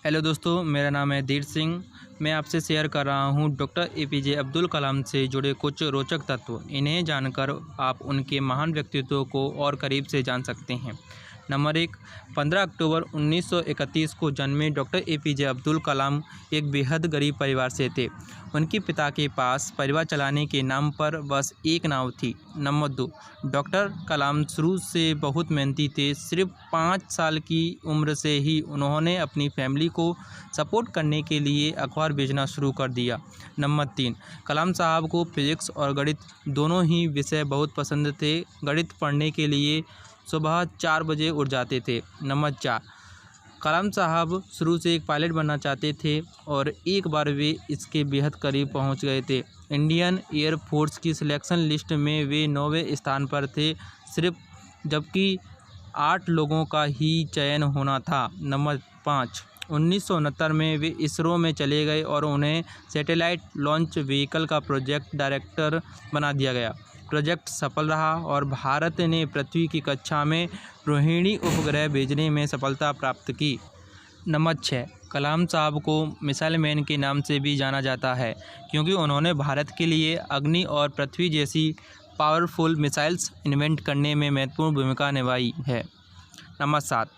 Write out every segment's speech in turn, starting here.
Hello दोस्तों, मेरा नाम है धीर सिंह। मैं आपसे शेयर कर रहा हूं डॉक्टर एपीजे अब्दुल कलाम से जुड़े कुछ रोचक तत्व। इन्हें जानकर आप उनके महान व्यक्तित्व को और करीब से जान सकते हैं। नंबर 1, 15 अक्टूबर 1931 को जन्मे डॉक्टर एपीजे अब्दुल कलाम एक बेहद गरीब परिवार से थे। उनके पिता के पास परिवार चलाने के नाम पर बस एक नाव थी। नंबर 2, डॉक्टर कलाम शुरू से बहुत मेहनती थे। सिर्फ 5 साल की उम्र से ही उन्होंने अपनी फैमिली को सपोर्ट करने के लिए अखबार बेचना शुरू कर दिया। नंबर 3, कलाम साहब को फिजिक्स और गणित दोनों ही विषय बहुत पसंद थे। गणित पढ़ने के लिए सुबह 4 बजे उठ जाते थे। नंबर 4, कलाम साहब शुरू से एक पायलट बनना चाहते थे और एक बार वे इसके बेहद करीब पहुंच गए थे। इंडियन एयर फोर्स की सिलेक्शन लिस्ट में वे 9वें स्थान पर थे, सिर्फ जबकि 8 लोगों का ही चयन होना था। नंबर 5, 1969 में वे इसरो में चले गए और उन्हें सैटेलाइट लॉन्च व्हीकल का प्रोजेक्ट डायरेक्टर बना दिया गया। प्रोजेक्ट सफल रहा और भारत ने पृथ्वी की कक्षा में रोहिणी उपग्रह भेजने में सफलता प्राप्त की। नंबर 6, कलाम साहब को मिसाइल मैन के नाम से भी जाना जाता है क्योंकि उन्होंने भारत के लिए अग्नि और पृथ्वी जैसी पावरफुल मिसाइल्स इन्वेंट करने में महत्वपूर्ण भूमिका निभाई है। नंबर 7,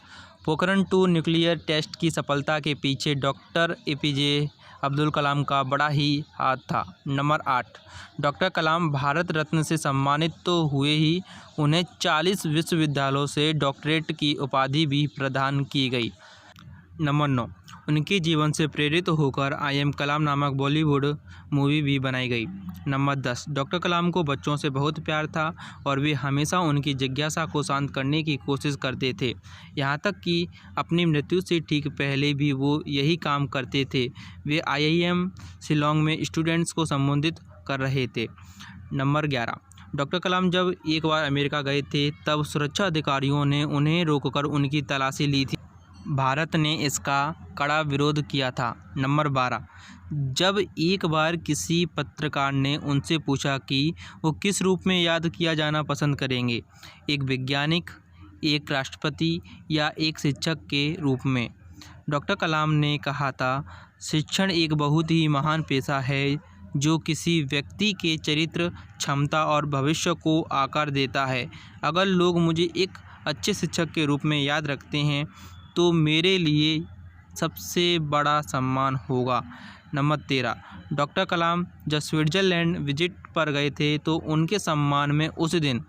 पोखरण 2 न्यूक्लियर टेस्ट की सफलता के पीछे डॉक्टर एपीजे अब्दुल कलाम का बड़ा ही हाथ था। नंबर 8, डॉक्टर कलाम भारत रत्न से सम्मानित तो हुए ही उन्हें 40 विश्वविद्यालयों से डॉक्टरेट की उपाधि भी प्रदान की गई। नंबर 9, उनके जीवन से प्रेरित होकर आई एम कलाम नामक बॉलीवुड मूवी भी बनाई गई। नंबर 10, डॉक्टर कलाम को बच्चों से बहुत प्यार था और वे हमेशा उनकी जिज्ञासा को शांत करने की कोशिश करते थे। यहाँ तक कि अपनी मृत्यु से ठीक पहले भी वो यही काम करते थे। वे IIM शिलोंग में स्टूडेंट्स को संबोधित कर रहे थे। नंबर 11, डॉक्टर कलाम जब एक बार अमेरिका गए थे तब सुरक्षा अधिकारियों ने उन्हें रोककर उनकी तलाशी ली थी। भारत ने इसका कड़ा विरोध किया था। नंबर 12, जब एक बार किसी पत्रकार ने उनसे पूछा कि वो किस रूप में याद किया जाना पसंद करेंगे, एक वैज्ञानिक, एक राष्ट्रपति या एक शिक्षक के रूप में, डॉक्टर कलाम ने कहा था, शिक्षण एक बहुत ही महान पेशा है जो किसी व्यक्ति के चरित्र, क्षमता और भविष्य को आकार देता है। अगर लोग मुझे एक अच्छे शिक्षक के रूप में याद रखते हैं तो मेरे लिए सबसे बड़ा सम्मान होगा। नंबर 13, डॉक्टर कलाम जब स्विट्ज़रलैंड विजिट पर गए थे तो उनके सम्मान में उस दिन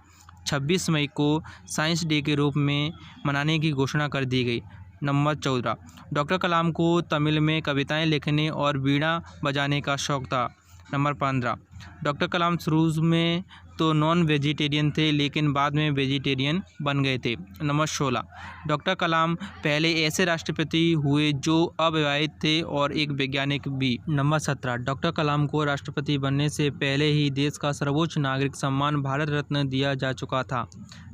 26 मई को साइंस डे के रूप में मनाने की घोषणा कर दी गई। नंबर 14, डॉक्टर कलाम को तमिल में कविताएं लिखने और वीणा बजाने का शौक़ था। नंबर 15, डॉक्टर कलाम शुरू में तो नॉन वेजिटेरियन थे लेकिन बाद में वेजिटेरियन बन गए थे। नंबर 16, डॉक्टर कलाम पहले ऐसे राष्ट्रपति हुए जो अविवाहित थे और एक वैज्ञानिक भी। नंबर 17, डॉक्टर कलाम को राष्ट्रपति बनने से पहले ही देश का सर्वोच्च नागरिक सम्मान भारत रत्न दिया जा चुका था।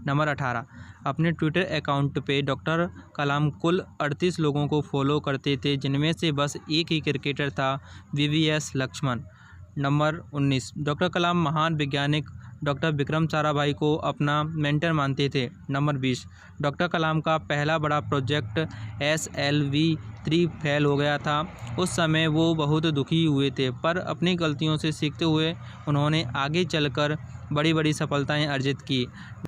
नंबर 18, अपने ट्विटर अकाउंट पे डॉक्टर कलाम कुल 38 लोगों को फॉलो करते थे जिनमें से बस एक ही क्रिकेटर था, VVS लक्ष्मण। नंबर 19, डॉक्टर कलाम महान वैज्ञानिक डॉक्टर विक्रम साराभाई को अपना मेंटर मानते थे। नंबर 20, डॉक्टर कलाम का पहला बड़ा प्रोजेक्ट SLV-3 फेल हो गया था। उस समय वो बहुत दुखी हुए थे पर अपनी गलतियों से सीखते हुए उन्होंने आगे चलकर बड़ी बड़ी सफलताएं अर्जित की।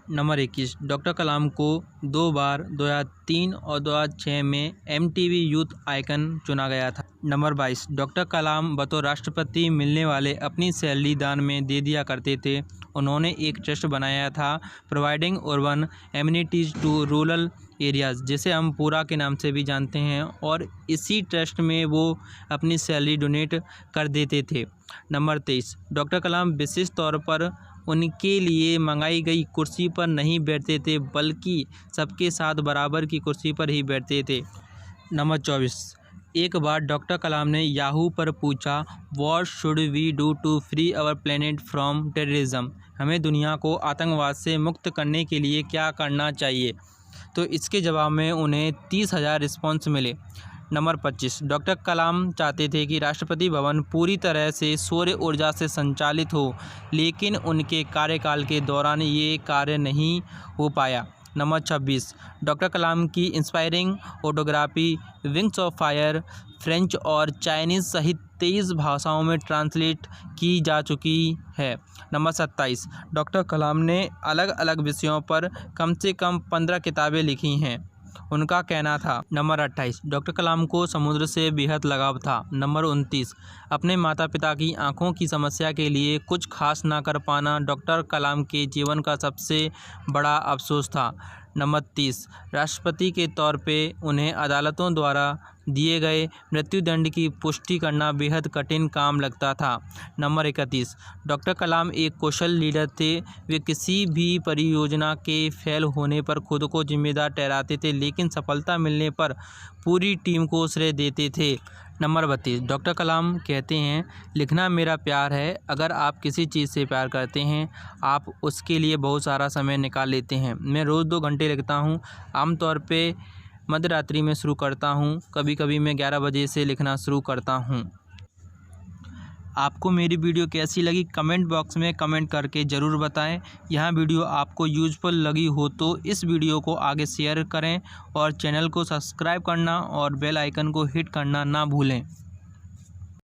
नंबर 21, डॉक्टर कलाम को 2 बार 2003 और 2006 में MTV यूथ आइकन चुना गया था। नंबर 22, डॉक्टर कलाम बतौर राष्ट्रपति मिलने वाले अपनी सैलरी दान में दे दिया करते थे। उन्होंने एक ट्रस्ट बनाया था, providing urban amenities to rural areas, जिसे हम पूरा के नाम से भी जानते हैं, और इसी ट्रस्ट में वो अपनी सैलरी डोनेट कर देते थे। नंबर 23, डॉक्टर कलाम विशेष तौर पर उनके लिए मंगाई गई कुर्सी पर नहीं बैठते थे बल्कि सबके साथ बराबर की कुर्सी पर ही बैठते थे। नंबर 24, एक बार डॉक्टर कलाम ने याहू पर पूछा, what should we do to free our planet from terrorism, हमें दुनिया को आतंकवाद से मुक्त करने के लिए क्या करना चाहिए, तो इसके जवाब में उन्हें 30,000 रिस्पॉन्स मिले। नंबर 25, डॉक्टर कलाम चाहते थे कि राष्ट्रपति भवन पूरी तरह से सौर ऊर्जा से संचालित हो लेकिन उनके कार्यकाल के दौरान ये कार्य नहीं हो पाया। नंबर 26 डॉक्टर कलाम की inspiring autography wings of fire French और चाइनीज़ सहित 23 भाषाओं में ट्रांसलेट की जा चुकी है। नंबर 27 डॉक्टर कलाम ने अलग अलग विषयों पर कम से कम 15 किताबें लिखी हैं, उनका कहना था। नंबर 28 डॉक्टर कलाम को समुद्र से बेहद लगाव था। नंबर 29 अपने माता पिता की आंखों की समस्या के लिए कुछ खास ना कर पाना डॉक्टर कलाम के जीवन का सबसे बड़ा अफसोस था। नंबर 30 राष्ट्रपति के तौर पे उन्हें अदालतों द्वारा दिए गए मृत्युदंड की पुष्टि करना बेहद कठिन काम लगता था। नंबर 31 डॉक्टर कलाम एक कुशल लीडर थे। वे किसी भी परियोजना के फेल होने पर खुद को जिम्मेदार ठहराते थे, लेकिन सफलता मिलने पर पूरी टीम को श्रेय देते थे। नंबर 32 डॉक्टर कलाम कहते हैं, लिखना मेरा प्यार है। अगर आप किसी चीज़ से प्यार करते हैं, आप उसके लिए बहुत सारा समय निकाल लेते हैं। मैं रोज़ 2 घंटे लिखता हूँ। आमतौर पे मध्य रात्रि में शुरू करता हूँ, कभी कभी मैं 11 बजे से लिखना शुरू करता हूँ। आपको मेरी वीडियो कैसी लगी कमेंट बॉक्स में कमेंट करके ज़रूर बताएं। यह वीडियो आपको यूज़फुल लगी हो तो इस वीडियो को आगे शेयर करें और चैनल को सब्सक्राइब करना और बेल आइकन को हिट करना ना भूलें।